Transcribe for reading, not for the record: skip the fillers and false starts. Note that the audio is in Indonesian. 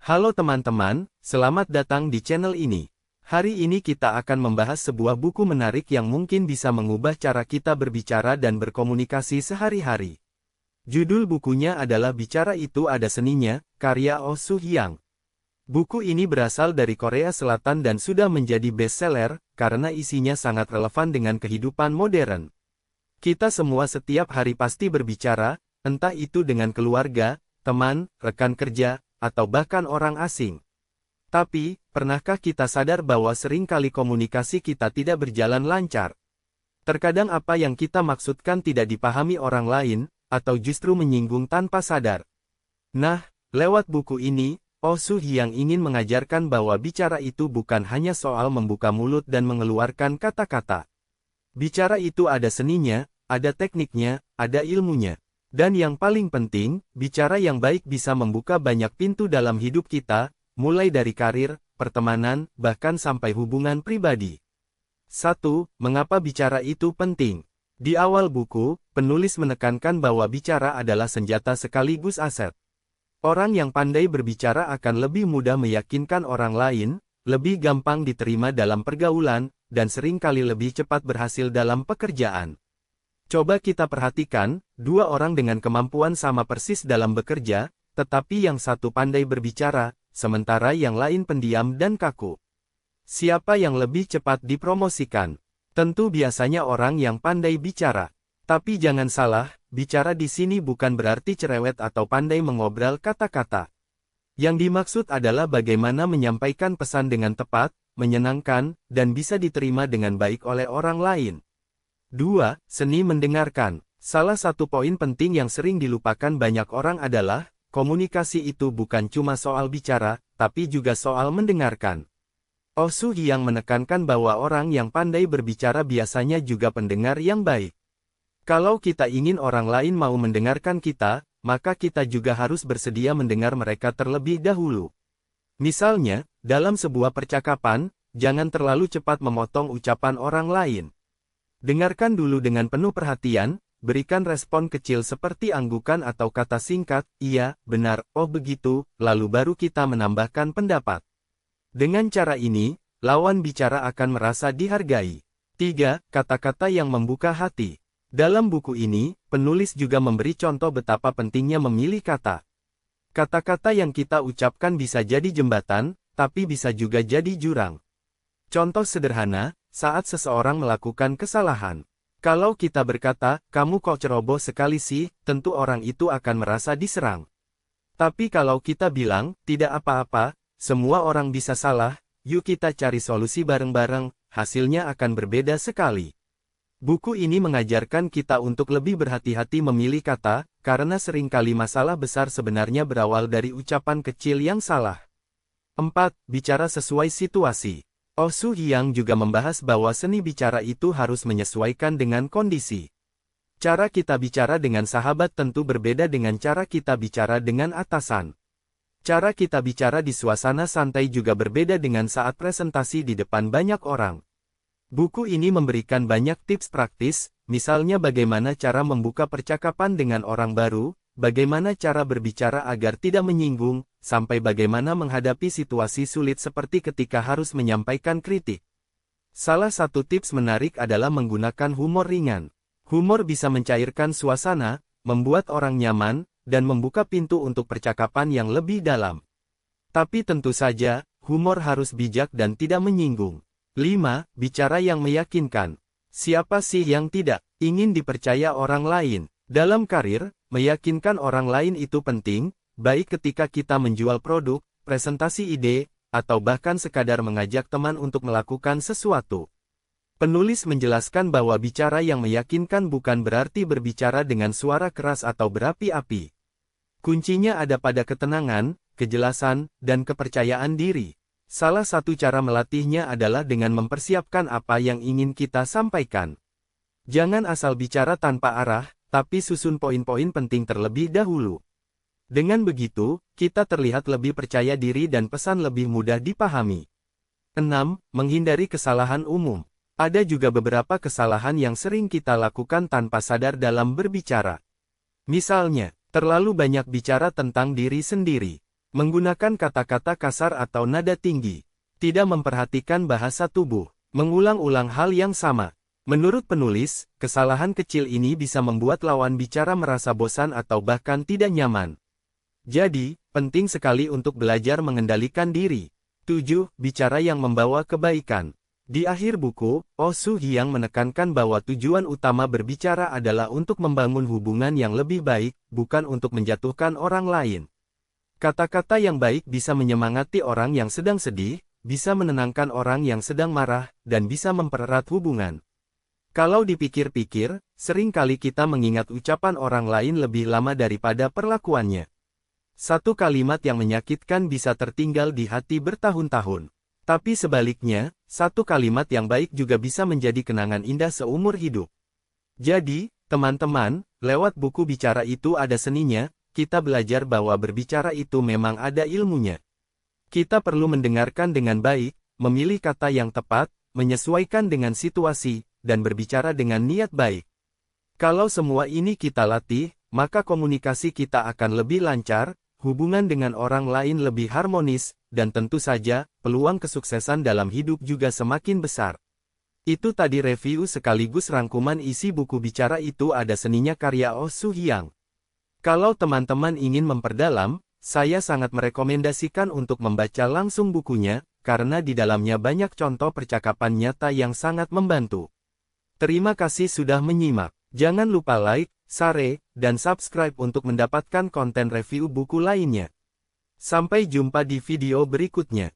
Halo teman-teman, selamat datang di channel ini. Hari ini kita akan membahas sebuah buku menarik yang mungkin bisa mengubah cara kita berbicara dan berkomunikasi sehari-hari. Judul bukunya adalah Bicara Itu Ada Seninya, karya Oh Soo-hyang. Buku ini berasal dari Korea Selatan dan sudah menjadi bestseller, karena isinya sangat relevan dengan kehidupan modern. Kita semua setiap hari pasti berbicara, entah itu dengan keluarga, teman, rekan kerja, atau bahkan orang asing. Tapi, pernahkah kita sadar bahwa seringkali komunikasi kita tidak berjalan lancar? Terkadang apa yang kita maksudkan tidak dipahami orang lain, atau justru menyinggung tanpa sadar. Nah, lewat buku ini, Oh Soo-hyang ingin mengajarkan bahwa bicara itu bukan hanya soal membuka mulut dan mengeluarkan kata-kata. Bicara itu ada seninya, ada tekniknya, ada ilmunya. Dan yang paling penting, bicara yang baik bisa membuka banyak pintu dalam hidup kita, mulai dari karir, pertemanan, bahkan sampai hubungan pribadi. 1. Mengapa bicara itu penting? Di awal buku, penulis menekankan bahwa bicara adalah senjata sekaligus aset. Orang yang pandai berbicara akan lebih mudah meyakinkan orang lain, lebih gampang diterima dalam pergaulan, dan seringkali lebih cepat berhasil dalam pekerjaan. Coba kita perhatikan, dua orang dengan kemampuan sama persis dalam bekerja, tetapi yang satu pandai berbicara, sementara yang lain pendiam dan kaku. Siapa yang lebih cepat dipromosikan? Tentu biasanya orang yang pandai bicara. Tapi jangan salah, bicara di sini bukan berarti cerewet atau pandai mengobrol kata-kata. Yang dimaksud adalah bagaimana menyampaikan pesan dengan tepat, menyenangkan, dan bisa diterima dengan baik oleh orang lain. 2. Seni mendengarkan. Salah satu poin penting yang sering dilupakan banyak orang adalah, komunikasi itu bukan cuma soal bicara, tapi juga soal mendengarkan. Oh Soo-hyang menekankan bahwa orang yang pandai berbicara biasanya juga pendengar yang baik. Kalau kita ingin orang lain mau mendengarkan kita, maka kita juga harus bersedia mendengar mereka terlebih dahulu. Misalnya, dalam sebuah percakapan, jangan terlalu cepat memotong ucapan orang lain. Dengarkan dulu dengan penuh perhatian, berikan respon kecil seperti anggukan atau kata singkat, iya, benar, oh begitu, lalu baru kita menambahkan pendapat. Dengan cara ini, lawan bicara akan merasa dihargai. 3. Kata-kata yang membuka hati. Dalam buku ini, penulis juga memberi contoh betapa pentingnya memilih kata. Kata-kata yang kita ucapkan bisa jadi jembatan, tapi bisa juga jadi jurang. Contoh sederhana, saat seseorang melakukan kesalahan. Kalau kita berkata, kamu kok ceroboh sekali sih, tentu orang itu akan merasa diserang. Tapi kalau kita bilang, tidak apa-apa, semua orang bisa salah, yuk kita cari solusi bareng-bareng, hasilnya akan berbeda sekali. Buku ini mengajarkan kita untuk lebih berhati-hati memilih kata, karena seringkali masalah besar sebenarnya berawal dari ucapan kecil yang salah. 4. Bicara sesuai situasi. Oh Soo-hyang juga membahas bahwa seni bicara itu harus menyesuaikan dengan kondisi. Cara kita bicara dengan sahabat tentu berbeda dengan cara kita bicara dengan atasan. Cara kita bicara di suasana santai juga berbeda dengan saat presentasi di depan banyak orang. Buku ini memberikan banyak tips praktis, misalnya bagaimana cara membuka percakapan dengan orang baru, bagaimana cara berbicara agar tidak menyinggung, sampai bagaimana menghadapi situasi sulit seperti ketika harus menyampaikan kritik. Salah satu tips menarik adalah menggunakan humor ringan. Humor bisa mencairkan suasana, membuat orang nyaman, dan membuka pintu untuk percakapan yang lebih dalam. Tapi tentu saja, humor harus bijak dan tidak menyinggung. 5. Bicara yang meyakinkan. Siapa sih yang tidak ingin dipercaya orang lain? Dalam karir, meyakinkan orang lain itu penting, baik ketika kita menjual produk, presentasi ide, atau bahkan sekadar mengajak teman untuk melakukan sesuatu. Penulis menjelaskan bahwa bicara yang meyakinkan bukan berarti berbicara dengan suara keras atau berapi-api. Kuncinya ada pada ketenangan, kejelasan, dan kepercayaan diri. Salah satu cara melatihnya adalah dengan mempersiapkan apa yang ingin kita sampaikan. Jangan asal bicara tanpa arah, tapi susun poin-poin penting terlebih dahulu. Dengan begitu, kita terlihat lebih percaya diri dan pesan lebih mudah dipahami. 6. Menghindari kesalahan umum. Ada juga beberapa kesalahan yang sering kita lakukan tanpa sadar dalam berbicara. Misalnya, terlalu banyak bicara tentang diri sendiri. Menggunakan kata-kata kasar atau nada tinggi. Tidak memperhatikan bahasa tubuh. Mengulang-ulang hal yang sama. Menurut penulis, kesalahan kecil ini bisa membuat lawan bicara merasa bosan atau bahkan tidak nyaman. Jadi, penting sekali untuk belajar mengendalikan diri. 7. Bicara yang membawa kebaikan. Di akhir buku, Oh Soo-hyang menekankan bahwa tujuan utama berbicara adalah untuk membangun hubungan yang lebih baik, bukan untuk menjatuhkan orang lain. Kata-kata yang baik bisa menyemangati orang yang sedang sedih, bisa menenangkan orang yang sedang marah, dan bisa mempererat hubungan. Kalau dipikir-pikir, seringkali kita mengingat ucapan orang lain lebih lama daripada perlakuannya. Satu kalimat yang menyakitkan bisa tertinggal di hati bertahun-tahun. Tapi sebaliknya, satu kalimat yang baik juga bisa menjadi kenangan indah seumur hidup. Jadi, teman-teman, lewat buku bicara itu ada seninya, kita belajar bahwa berbicara itu memang ada ilmunya. Kita perlu mendengarkan dengan baik, memilih kata yang tepat, menyesuaikan dengan situasi, dan berbicara dengan niat baik. Kalau semua ini kita latih, maka komunikasi kita akan lebih lancar, hubungan dengan orang lain lebih harmonis, dan tentu saja, peluang kesuksesan dalam hidup juga semakin besar. Itu tadi review sekaligus rangkuman isi buku bicara itu ada seninya karya Oh Soo-hyang. Kalau teman-teman ingin memperdalam, saya sangat merekomendasikan untuk membaca langsung bukunya, karena di dalamnya banyak contoh percakapan nyata yang sangat membantu. Terima kasih sudah menyimak. Jangan lupa like, share, dan subscribe untuk mendapatkan konten review buku lainnya. Sampai jumpa di video berikutnya.